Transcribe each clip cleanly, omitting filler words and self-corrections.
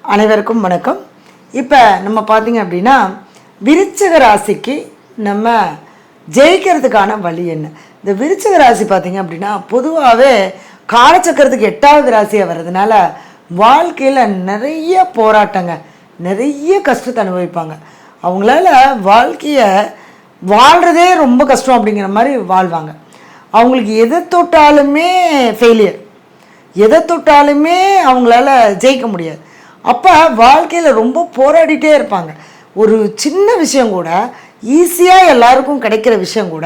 அனைவருக்கும் வணக்கம். இப்போ நம்ம பார்த்திங்க அப்படின்னா விருச்சிக ராசிக்கு நம்ம ஜெயிக்கிறதுக்கான வழி என்ன? இந்த விருச்சிக ராசி பார்த்திங்க அப்படின்னா பொதுவாகவே காலச்சக்கரத்துக்கு 8வது ராசியாக வர்றதுனால வாழ்க்கையில் நிறைய போராட்டங்க, நிறைய கஷ்டத்தை அனுபவிப்பாங்க. அவங்களால வாழ்க்கையை வாழ்கிறதே ரொம்ப கஷ்டம் அப்படிங்கிற மாதிரி வாழ்வாங்க. அவங்களுக்கு எதை தொட்டாலுமே ஃபெயிலியர், எதை தொட்டாலுமே அவங்களால ஜெயிக்க முடியாது. அப்போ வாழ்க்கையில் ரொம்ப போராடிட்டே இருப்பாங்க. ஒரு சின்ன விஷயம் கூட ஈஸியாக எல்லாருக்கும் கிடைக்கிற விஷயம் கூட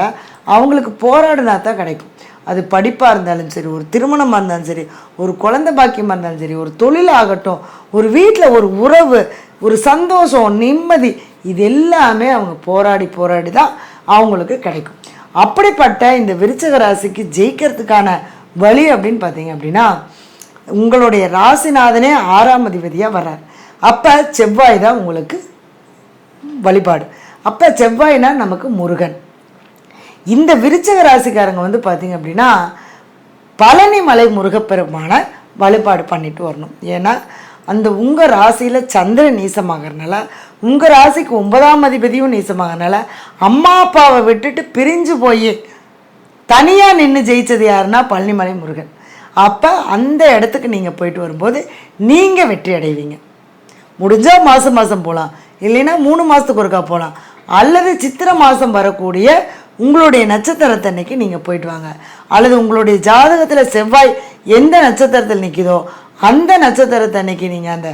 அவங்களுக்கு போராடினா தான் கிடைக்கும். அது படிப்பாக இருந்தாலும் சரி, ஒரு திருமணமாக இருந்தாலும் சரி, ஒரு குழந்தை பாக்கியமாக இருந்தாலும் சரி, ஒரு தொழிலாகட்டும், ஒரு வீட்டில் ஒரு உறவு, ஒரு சந்தோஷம், நிம்மதி, இது எல்லாமே அவங்க போராடி போராடி தான் அவங்களுக்கு கிடைக்கும். அப்படிப்பட்ட இந்த விருச்சிக ராசிக்கு ஜெயிக்கிறதுக்கான வழி அப்படின்னு பார்த்தீங்க அப்படின்னா, உங்களுடைய ராசிநாதனே 6ஆம் அதிபதியாக வர்றார். அப்போ செவ்வாய் தான் உங்களுக்கு வழிபாடு. அப்போ செவ்வாய்னா நமக்கு முருகன். இந்த விருச்சிக ராசிக்காரங்க வந்து பார்த்திங்க அப்படின்னா பழனி மலை முருகப்பெருமான வழிபாடு பண்ணிட்டு வரணும். ஏன்னா அந்த உங்கள் ராசியில் சந்திரன் நீசமாகறனால, உங்கள் ராசிக்கு 9ஆம் அதிபதியும் நீசமாகறனால, அம்மா அப்பாவை விட்டுட்டு பிரிஞ்சு போய் தனியாக நின்று ஜெயித்தது யாருன்னா பழனிமலை முருகன். அப்போ அந்த இடத்துக்கு நீங்கள் போயிட்டு வரும்போது நீங்கள் வெற்றி அடைவீங்க. முடிஞ்சால் மாதம் மாதம் போகலாம், இல்லைன்னா 3 மாதத்துக்கு ஒருக்கா போகலாம், அல்லது சித்திரை மாதம் வரக்கூடிய உங்களுடைய நட்சத்திரத்தை அன்னைக்கு நீங்கள் போயிட்டு வாங்க. அல்லது உங்களுடைய ஜாதகத்தில் செவ்வாய் எந்த நட்சத்திரத்தில் நிற்கிதோ அந்த நட்சத்திரத்தை அன்னைக்கு நீங்கள் அந்த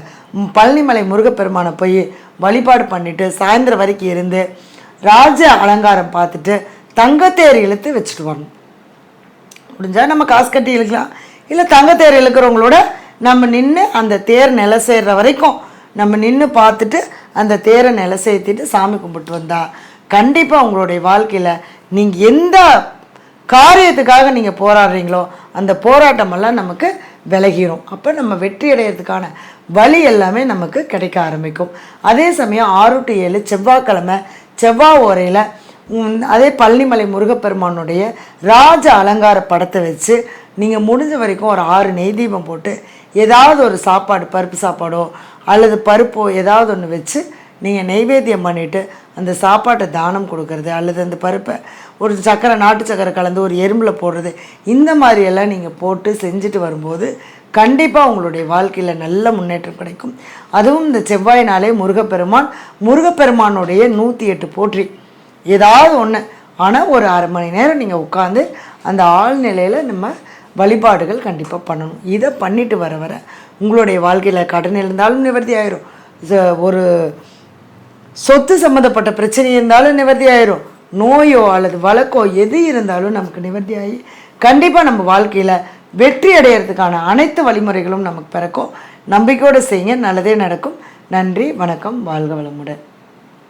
பழனிமலை முருகப்பெருமானை போய் வழிபாடு பண்ணிவிட்டு சாயந்தரம் வரைக்கும் இருந்து ராஜ அலங்காரம் பார்த்துட்டு தங்கத்தேர் இழுத்து வச்சுட்டு வரணும். முடிஞ்சால் நம்ம காசு கட்டி இழுக்கலாம், இல்லை தங்கத்தேர் இழுக்கிறவங்களோட நம்ம நின்று அந்த தேர் நிலை சேர்கிற வரைக்கும் நம்ம நின்று பார்த்துட்டு அந்த தேரை நிலை சேர்த்திட்டு சாமி கும்பிட்டு வந்தால் கண்டிப்பாக உங்களுடைய வாழ்க்கையில் நீங்கள் எந்த காரியத்துக்காக நீங்கள் போராடுறீங்களோ அந்த போராட்டமெல்லாம் நமக்கு விலகிடும். அப்போ நம்ம வெற்றி அடைகிறதுக்கான வழி எல்லாமே நமக்கு கிடைக்க ஆரம்பிக்கும். அதே சமயம் 6 to 7 செவ்வாய்க்கிழமை செவ்வாய் ஓரையில் அதே பழனிமலை முருகப்பெருமானுடைய ராஜ அலங்கார படத்தை வச்சு நீங்கள் முடிஞ்ச வரைக்கும் ஒரு 6 நெய் தீபம் போட்டு ஏதாவது ஒரு சாப்பாடு, பருப்பு சாப்பாடோ அல்லது பருப்போ ஏதாவது ஒன்று வச்சு நீங்கள் நெய்வேத்தியம் பண்ணிவிட்டு அந்த சாப்பாட்டை தானம் கொடுக்கறது, அல்லது அந்த பருப்பை ஒரு சக்கரை, நாட்டு சக்கரை கலந்து ஒரு எறும்பில் போடுறது, இந்த மாதிரியெல்லாம் நீங்கள் போட்டு செஞ்சுட்டு வரும்போது கண்டிப்பாக உங்களுடைய வாழ்க்கையில் நல்ல முன்னேற்றம் கிடைக்கும். அதுவும் இந்த செவ்வாயினாலே முருகப்பெருமானுடைய 108 போற்றி ஏதாவது ஒன்று, ஆனால் ஒரு அரை மணி நேரம் நீங்கள் உட்காந்து அந்த ஆழ்நிலையில் நம்ம வழிபாடுகள் கண்டிப்பாக பண்ணணும். இதை பண்ணிட்டு வர வர உங்களுடைய வாழ்க்கையில் கடன் இருந்தாலும் நிவர்த்தி ஆயிரும், ஒரு சொத்து சம்மந்தப்பட்ட பிரச்சனை இருந்தாலும் நிவர்த்தி ஆயிரும், நோயோ அல்லது வழக்கோ எது இருந்தாலும் நமக்கு நிவர்த்தி ஆகி கண்டிப்பாக நம்ம வாழ்க்கையில் வெற்றி அடைகிறதுக்கான அனைத்து வழிமுறைகளும் நமக்கு பிறக்கும். நம்பிக்கையோடு செய்யுங்க, நல்லதே நடக்கும். நன்றி, வணக்கம், வாழ்க வளமுடன்.